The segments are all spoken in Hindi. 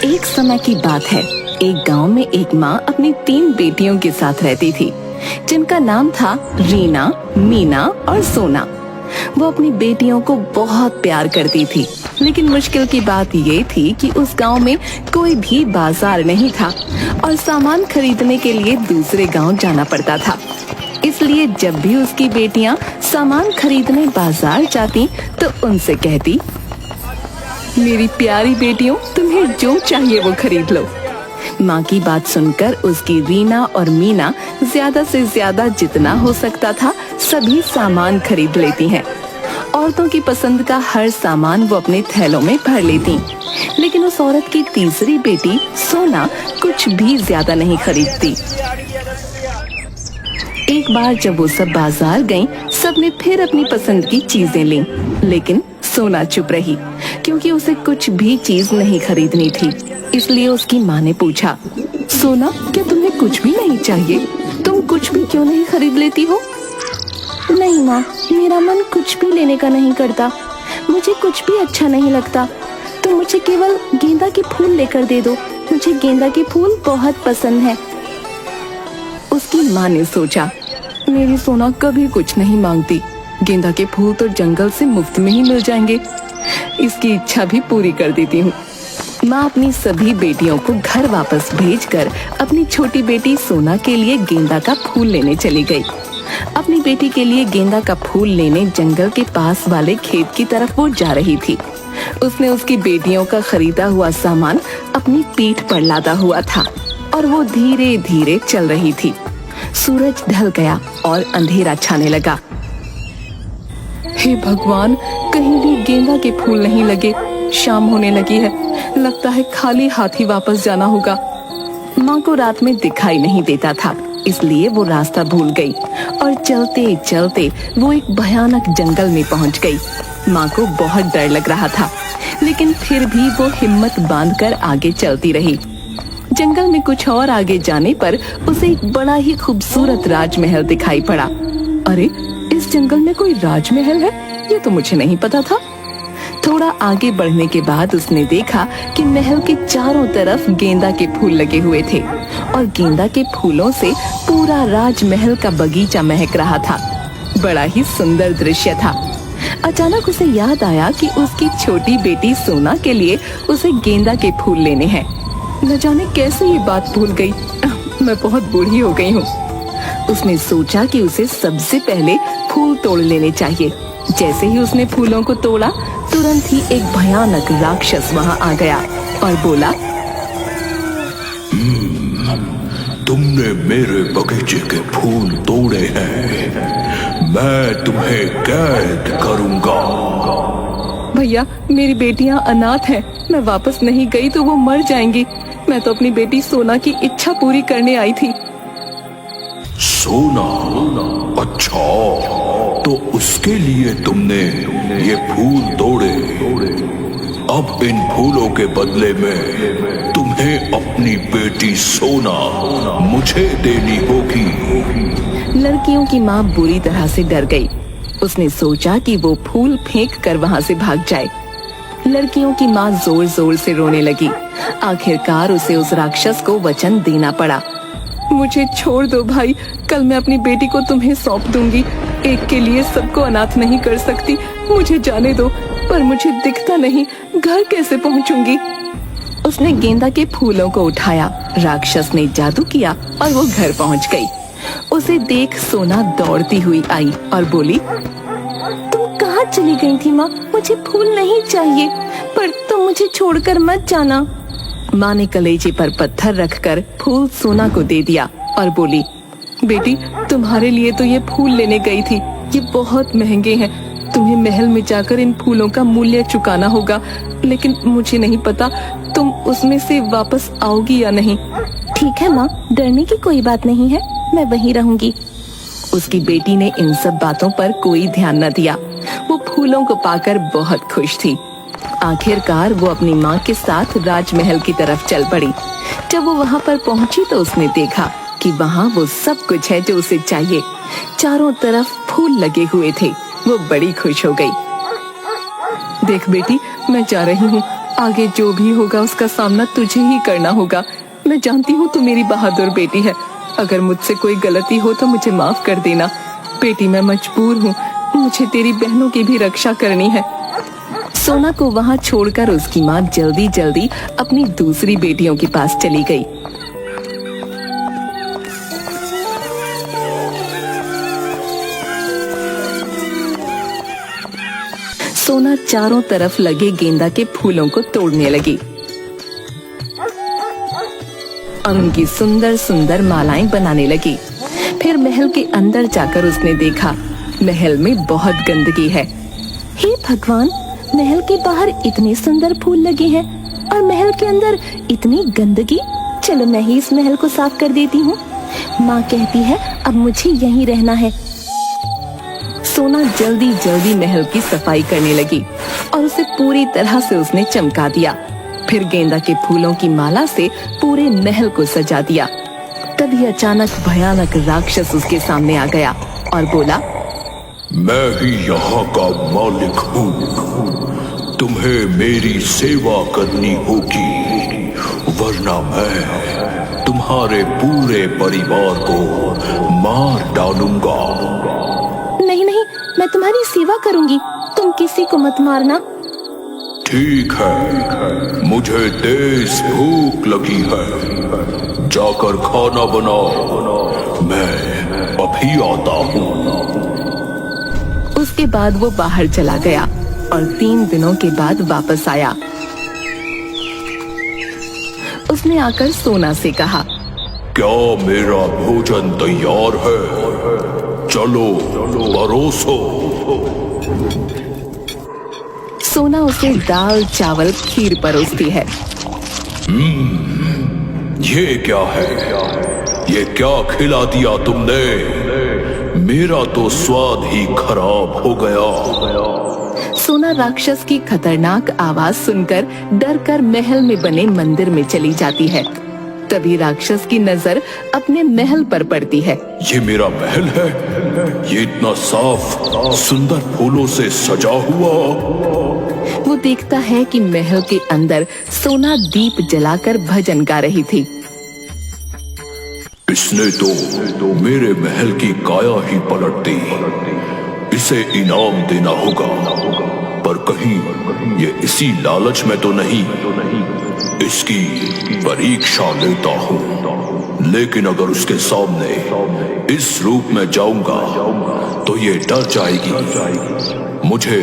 एक समय की बात है। एक गांव में एक माँ अपनी 3 बेटियों के साथ रहती थी, जिनका नाम था रीना, मीना और सोना। वो अपनी बेटियों को बहुत प्यार करती थी, लेकिन मुश्किल की बात ये थी कि उस गांव में कोई भी बाजार नहीं था और सामान खरीदने के लिए दूसरे गांव जाना पड़ता था। इसलिए जब भी उसकी बेटियां सामान खरीदने बाजार जाती तो उनसे कहती, मेरी प्यारी बेटियों, तुम्हें जो चाहिए वो खरीद लो। माँ की बात सुनकर उसकी रीना और मीना ज्यादा से ज्यादा जितना हो सकता था सभी सामान खरीद लेती हैं। औरतों की पसंद का हर सामान वो अपने थैलों में भर लेती, लेकिन उस औरत की तीसरी बेटी सोना कुछ भी ज्यादा नहीं खरीदती। एक बार जब वो सब बाजार गईं, सबने फिर अपनी पसंद की चीजें लीं, लेकिन सोना चुप रही, क्योंकि उसे कुछ भी चीज नहीं खरीदनी थी। इसलिए उसकी माँ ने पूछा, सोना, क्या तुम्हें कुछ भी नहीं चाहिए? तुम कुछ भी क्यों नहीं खरीद लेती हो? नहीं माँ, मेरा मन कुछ भी लेने का नहीं करता। मुझे कुछ भी अच्छा नहीं लगता। तुम मुझे केवल गेंदा के फूल लेकर दे दो। मुझे गेंदा के फूल बहुत पसंद है। उसकी माँ ने सोचा, मेरी सोना कभी कुछ नहीं मांगती। गेंदा के फूल तो जंगल से मुफ्त में ही मिल जाएंगे। इसकी इच्छा भी पूरी कर देती हूँ। माँ अपनी सभी बेटियों को घर वापस भेजकर अपनी छोटी बेटी सोना के लिए गेंदा का फूल लेने चली गई। अपनी बेटी के लिए गेंदा का फूल लेने जंगल के पास वाले खेत की तरफ वो जा रही थी। उसने उसकी बेटियों का खरीदा हुआ सामान अपनी पीठ पर लादा हुआ था और वो धीरे धीरे चल रही थी। सूरज ढल गया और अंधेरा छाने लगा। हे भगवान, कहीं भी गेंदा के फूल नहीं लगे। शाम होने लगी है, लगता है खाली हाथ ही वापस जाना होगा। माँ को रात में दिखाई नहीं देता था, इसलिए वो रास्ता भूल गई और चलते चलते वो एक भयानक जंगल में पहुँच गई। माँ को बहुत डर लग रहा था, लेकिन फिर भी वो हिम्मत बांधकर आगे चलती रही। जंगल में कुछ और आगे जाने पर उसे एक बड़ा ही खूबसूरत राजमहल दिखाई पड़ा। अरे, इस जंगल में कोई राजमहल है? ये तो मुझे नहीं पता था। थोड़ा आगे बढ़ने के बाद उसने देखा कि महल के चारों तरफ गेंदा के फूल लगे हुए थे और गेंदा के फूलों से पूरा राजमहल का बगीचा महक रहा था। बड़ा ही सुंदर दृश्य था। अचानक उसे याद आया कि उसकी छोटी बेटी सोना के लिए उसे गेंदा के फूल लेने हैं। न जाने कैसे ये बात भूल गई। मैं बहुत बूढ़ी हो गई हूँ। उसने सोचा कि उसे सबसे पहले फूल तोड़ लेने चाहिए। जैसे ही उसने फूलों को तोड़ा, तुरंत ही एक भयानक राक्षस वहाँ आ गया और बोला, तुमने मेरे बगीचे के फूल तोड़े हैं, मैं तुम्हें कैद करूंगा। भैया, मेरी बेटियां अनाथ हैं। मैं वापस नहीं गई तो वो मर जाएंगी। मैं तो अपनी बेटी सोना की इच्छा पूरी करने आई थी। सोना? अच्छा, तो उसके लिए तुमने ये फूल तोड़े। अब इन फूलों के बदले में तुम्हें अपनी बेटी सोना मुझे देनी होगी। लड़कियों की माँ बुरी तरह से डर गई। उसने सोचा कि वो फूल फेंक कर वहाँ से भाग जाए। लड़कियों की माँ जोर जोर से रोने लगी। आखिरकार उसे उस राक्षस को वचन देना पड़ा। मुझे छोड़ दो भाई, कल मैं अपनी बेटी को तुम्हें सौंप दूंगी। एक के लिए सबको अनाथ नहीं कर सकती। मुझे जाने दो, पर मुझे दिखता नहीं, घर कैसे पहुंचूंगी? उसने गेंदा के फूलों को उठाया। राक्षस ने जादू किया और वो घर पहुंच गई। उसे देख सोना दौड़ती हुई आई और बोली, तुम कहाँ चली गई थी माँ? मुझे फूल नहीं चाहिए, पर तुम मुझे छोड़कर मत जाना। माँ ने कलेजे पर पत्थर रखकर फूल सोना को दे दिया और बोली, बेटी, तुम्हारे लिए तो ये फूल लेने गई थी। ये बहुत महंगे हैं। तुम्हें महल में जाकर इन फूलों का मूल्य चुकाना होगा, लेकिन मुझे नहीं पता तुम उसमें से वापस आओगी या नहीं। ठीक है माँ, डरने की कोई बात नहीं है, मैं वहीं रहूंगी। उसकी बेटी ने इन सब बातों पर कोई ध्यान न दिया। वो फूलों को पाकर बहुत खुश थी। आखिरकार वो अपनी माँ के साथ राजमहल की तरफ चल पड़ी। जब वो वहाँ पर पहुँची तो उसने देखा कि वहाँ वो सब कुछ है जो उसे चाहिए। चारों तरफ फूल लगे हुए थे। वो बड़ी खुश हो गई। देख बेटी, मैं जा रही हूँ। आगे जो भी होगा उसका सामना तुझे ही करना होगा। मैं जानती हूँ तू मेरी बहादुर बेटी है। अगर मुझसे कोई गलती हो तो मुझे माफ कर देना। बेटी मैं मजबूर हूँ, मुझे तेरी बहनों की भी रक्षा करनी है। सोना को वहाँ छोड़कर उसकी माँ जल्दी जल्दी अपनी दूसरी बेटियों के पास चली गई। सोना चारों तरफ लगे गेंदा के फूलों को तोड़ने लगी और उनकी सुंदर सुंदर मालाएं बनाने लगी। फिर महल के अंदर जाकर उसने देखा महल में बहुत गंदगी है। हे भगवान, महल के बाहर इतने सुंदर फूल लगे हैं और महल के अंदर इतनी गंदगी। चलो मैं ही इस महल को साफ कर देती हूँ। माँ कहती है अब मुझे यहीं रहना है। सोना जल्दी जल्दी महल की सफाई करने लगी और उसे पूरी तरह से उसने चमका दिया। फिर गेंदा के फूलों की माला से पूरे महल को सजा दिया। तभी अचानक भयानक राक्षस उसके सामने आ गया और बोला, मैं ही यहाँ का मालिक हूँ। तुम्हें मेरी सेवा करनी होगी, वरना मैं तुम्हारे पूरे परिवार को मार डालूंगा। नहीं नहीं, मैं तुम्हारी सेवा करूंगी, तुम किसी को मत मारना। ठीक है, मुझे तेज भूख लगी है, जाकर खाना बनाओ, मैं अभी आता हूँ। उसके बाद वो बाहर चला गया और 3 दिनों के बाद वापस आया। उसने आकर सोना से कहा, क्या मेरा भोजन तैयार है? चलो परोसो। सोना उसे दाल चावल खीर परोसती है। ये क्या है? ये क्या खिला दिया तुमने? मेरा तो स्वाद ही खराब हो गया। सोना राक्षस की खतरनाक आवाज सुनकर डरकर महल में बने मंदिर में चली जाती है। तभी राक्षस की नजर अपने महल पर पड़ती है। ये मेरा महल है, ये इतना साफ सुंदर फूलों से सजा हुआ। वो देखता है कि महल के अंदर सोना दीप जलाकर भजन गा रही थी। इसने तो मेरे महल की काया ही पलट दी। इसे इनाम देना होगा, पर कहीं ये इसी लालच में तो नहीं। इसकी परीक्षा लेता हूँ, लेकिन अगर उसके सामने इस रूप में जाऊंगा तो ये डर जाएगी। मुझे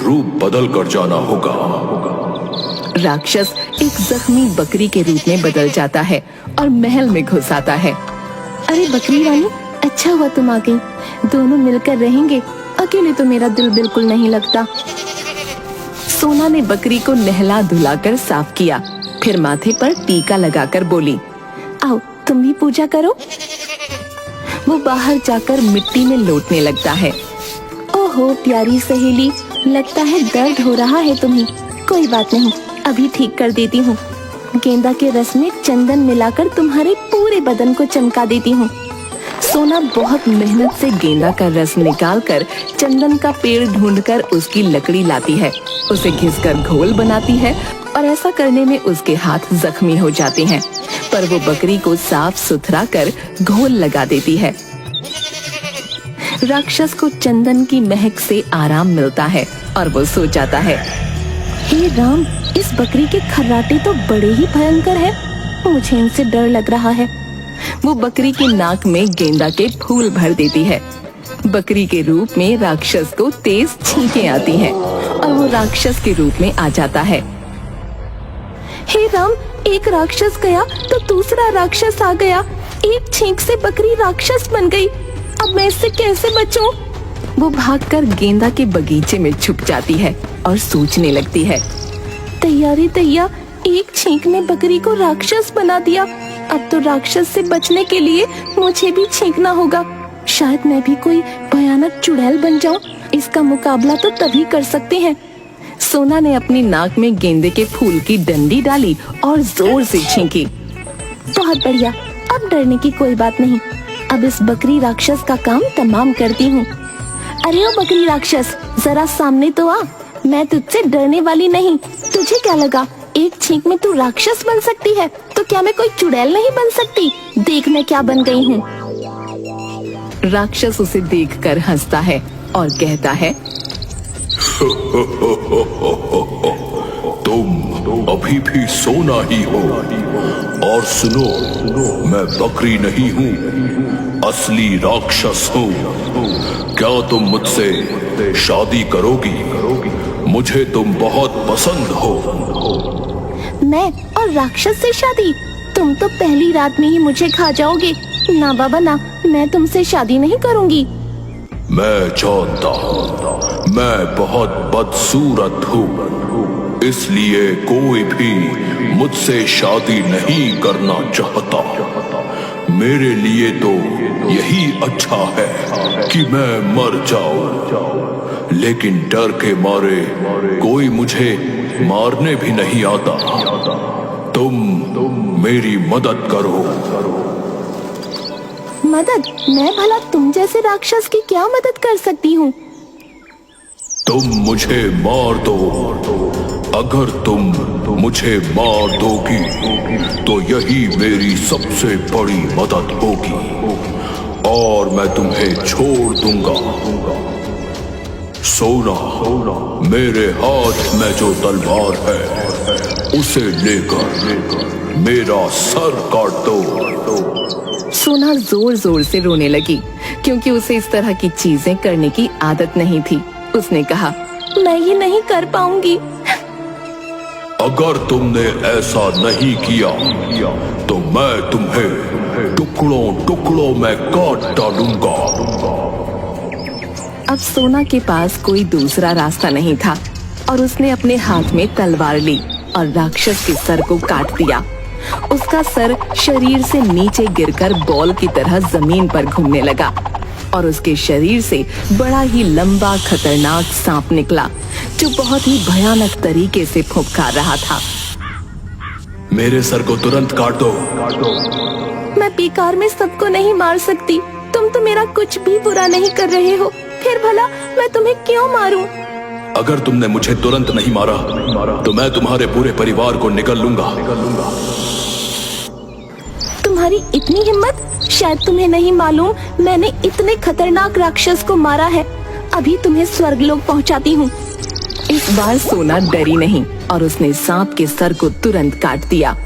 रूप बदल कर जाना होगा। राक्षस एक जख्मी बकरी के रूप में बदल जाता है और महल में घुस आता है। अरे बकरी रानी, अच्छा हुआ तुम आ गई। दोनों मिलकर रहेंगे, अकेले तो मेरा दिल बिल्कुल नहीं लगता। सोना ने बकरी को नहला धुलाकर साफ किया, फिर माथे पर टीका लगाकर बोली, आओ तुम भी पूजा करो। वो बाहर जाकर मिट्टी में लौटने लगता है। ओहो प्यारी सहेली, लगता है दर्द हो रहा है तुम्हें। कोई बात नहीं, अभी ठीक कर देती हूँ। गेंदा के रस में चंदन मिलाकर तुम्हारे पूरे बदन को चमका देती हूँ। सोना बहुत मेहनत से गेंदा का रस निकालकर चंदन का पेड़ ढूंढकर उसकी लकड़ी लाती है, उसे घिसकर घोल बनाती है और ऐसा करने में उसके हाथ जख्मी हो जाते हैं, पर वो बकरी को साफ सुथरा कर घोल लगा देती है। राक्षस को चंदन की महक से आराम मिलता है और वो सो जाता है। हे राम, इस बकरी के खर्राटे तो बड़े ही भयंकर हैं। मुझे इनसे डर लग रहा है। वो बकरी की नाक में गेंदा के फूल भर देती है। बकरी के रूप में राक्षस को तेज छींकें आती हैं और वो राक्षस के रूप में आ जाता है। हे राम, एक राक्षस गया तो दूसरा राक्षस आ गया। एक छींक से बकरी राक्षस बन गई। अब मैं इससे कैसे बचूं? वो भागकर गेंदा के बगीचे में छुप जाती है और सोचने लगती है, तैयारी तैया, एक छींक ने बकरी को राक्षस बना दिया। अब तो राक्षस से बचने के लिए मुझे भी छींकना होगा। शायद मैं भी कोई भयानक चुड़ैल बन जाऊं। इसका मुकाबला तो तभी कर सकते हैं। सोना ने अपनी नाक में गेंदे के फूल की डंडी डाली और जोर से छींकी। बहुत बढ़िया, अब डरने की कोई बात नहीं। अब इस बकरी राक्षस का काम तमाम करती हूँ। अरे ओ बकरी राक्षस, जरा सामने तो आ। मैं तुझसे डरने वाली नहीं। तुझे क्या लगा एक छींक में तू राक्षस बन सकती है? तो क्या मैं कोई चुड़ैल नहीं बन सकती? देख मैं क्या बन गई हूँ। राक्षस उसे देखकर हंसता है और कहता है, तुम अभी भी सोना ही हो। और सुनो, मैं बकरी नहीं हूँ, असली राक्षस हूँ। क्या तुम मुझसे शादी करोगी? मुझे तुम बहुत पसंद हो। मैं और राक्षस से शादी? तुम तो पहली रात में ही मुझे खा जाओगे। ना बाबा ना, मैं तुमसे शादी नहीं करूंगी। मैं जानता हूँ, मैं बहुत बदसूरत हूँ, इसलिए कोई भी मुझसे शादी नहीं करना चाहता। मेरे लिए तो यही अच्छा है कि मैं मर जाऊं, लेकिन डर के मारे कोई मुझे मारने भी नहीं आता। तुम मेरी मदद करो। मदद? मैं भला तुम जैसे राक्षस की क्या मदद कर सकती हूँ? तुम मुझे मार दो। अगर तुम मुझे मार दोगी तो यही मेरी सबसे बड़ी मदद होगी और मैं तुम्हें छोड़ दूंगा। सोना, मेरे हाथ में जो तलवार है उसे लेकर मेरा सर काट दो। सोना जोर जोर से रोने लगी क्योंकि उसे इस तरह की चीजें करने की आदत नहीं थी। उसने कहा, मैं ये नहीं कर पाऊंगी। अगर तुमने ऐसा नहीं किया तो मैं तुम्हें टुकड़ों टुकड़ों में काट डालूंगा। अब सोना के पास कोई दूसरा रास्ता नहीं था और उसने अपने हाथ में तलवार ली और राक्षस के सर को काट दिया। उसका सर शरीर से नीचे गिरकर बॉल की तरह जमीन पर घूमने लगा और उसके शरीर से बड़ा ही लंबा खतरनाक सांप निकला जो बहुत ही भयानक तरीके से फुफकार रहा था। मेरे सर को तुरंत काट दो। मैं बेकार में सबको नहीं मार सकती। तुम तो मेरा कुछ भी बुरा नहीं कर रहे हो, फिर भला मैं तुम्हें क्यों मारूं? अगर तुमने मुझे तुरंत नहीं मारा तो मैं तुम्हारे पूरे परिवार को निगल लूंगा। तुम्हारी इतनी हिम्मत? शायद तुम्हें नहीं मालूम, मैंने इतने खतरनाक राक्षस को मारा है। अभी तुम्हें स्वर्गलोक पहुंचाती हूँ। इस बार सोना डरी नहीं और उसने सांप के सर को तुरंत काट दिया।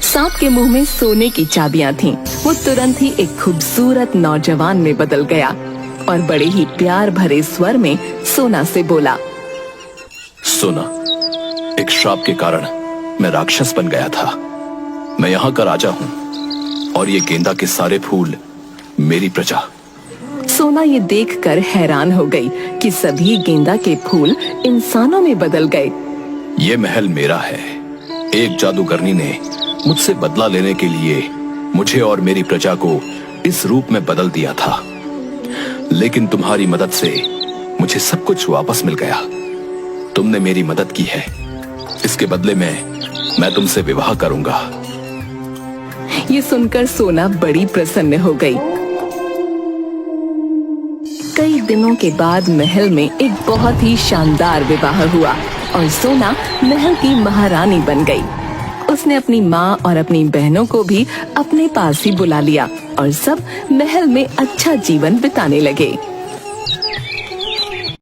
सांप के मुंह में सोने की चाबियां थीं। वो तुरंत ही एक खूबसूरत नौजवान में बदल गया और बड़े ही प्यार भरे स्वर में सोना से बोला, सोना, एक श्राप के कारण मैं राक्षस बन गया था। मैं यहाँ का राजा हूँ और ये गेंदा के सारे फूल मेरी प्रजा। सोना ये देखकर हैरान हो गई कि सभी गेंदा के फूल इंसानों में बदल गए। ये महल मेरा है। एक जादूगरनी ने मुझसे बदला लेने के लिए मुझे और मेरी प्रजा को इस रूप में बदल दिया था, लेकिन तुम्हारी मदद से मुझे सब कुछ वापस मिल गया। तुमने मेरी मदद की है, इसके बदले में मैं तुमसे विवाह करूंगा। ये सुनकर सोना बड़ी प्रसन्न हो गई। कई दिनों के बाद महल में एक बहुत ही शानदार विवाह हुआ और सोना महल की महारानी बन गई। उसने अपनी माँ और अपनी बहनों को भी अपने पास ही बुला लिया और सब महल में अच्छा जीवन बिताने लगे।